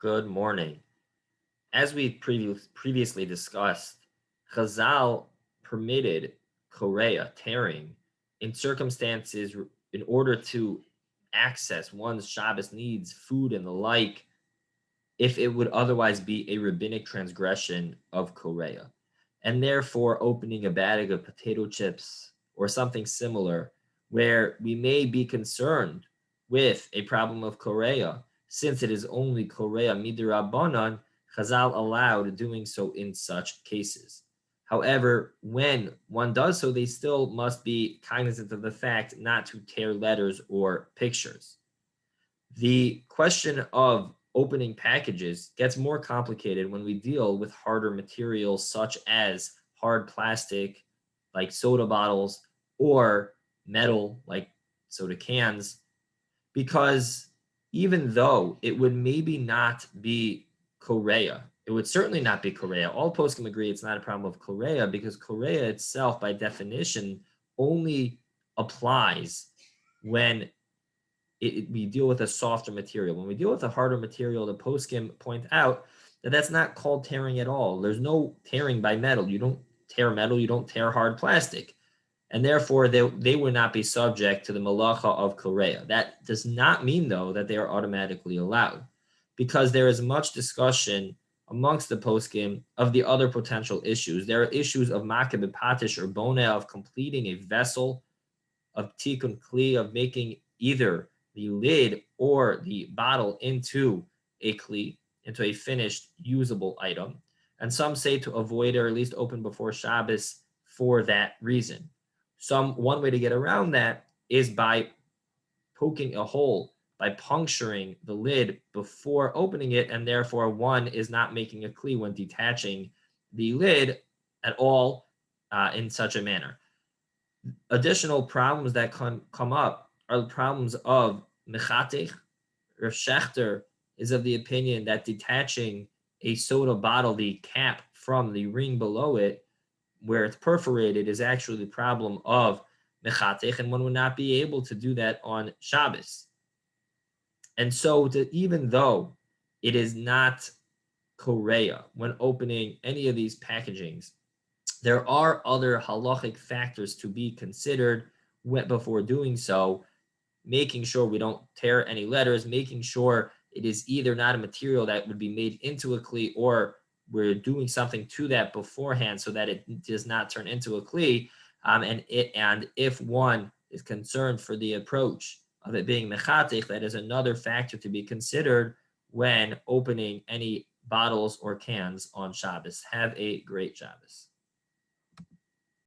Good morning. As we previously discussed, Chazal permitted Korea, tearing, in circumstances in order to access one's Shabbos needs, food and the like, if it would otherwise be a rabbinic transgression of Korea. And therefore, opening a bag of potato chips or something similar, where we may be concerned with a problem of Korea, since it is only Korea midirabanan, Chazal allowed doing so in such cases. However, when one does so, they still must be cognizant of the fact not to tear letters or pictures. The question of opening packages gets more complicated when we deal with harder materials such as hard plastic, like soda bottles, or metal, like soda cans, because even though it would maybe not be Korea, it would certainly not be Korea. All poskim agree it's not a problem of Korea because Korea itself, by definition, only applies when we deal with a softer material. When we deal with a harder material, the poskim point out that that's not called tearing at all. There's no tearing by metal. You don't tear metal, you don't tear hard plastic. And therefore, they would not be subject to the malacha of Korea. That does not mean, though, that they are automatically allowed, because there is much discussion amongst the poskim of the other potential issues. There are issues of makeh b'patish or boneh, of completing a vessel, of tikkun kli, of making either the lid or the bottle into a kli, into a finished usable item. And some say to avoid or at least open before Shabbos for that reason. One way to get around that is by poking a hole, by puncturing the lid before opening it, and therefore one is not making a kli when detaching the lid at all in such a manner. Additional problems that come up are the problems of mechatech. Rav Shechter is of the opinion that detaching a soda bottle, the cap from the ring below it, where it's perforated, is actually the problem of mechatech, and one would not be able to do that on Shabbos. And so, even though it is not Korea when opening any of these packagings, there are other halachic factors to be considered before doing so, making sure we don't tear any letters, making sure it is either not a material that would be made into a kli, or we're doing something to that beforehand so that it does not turn into a kli. And if one is concerned for the approach of it being mechatech, that is another factor to be considered when opening any bottles or cans on Shabbos. Have a great Shabbos.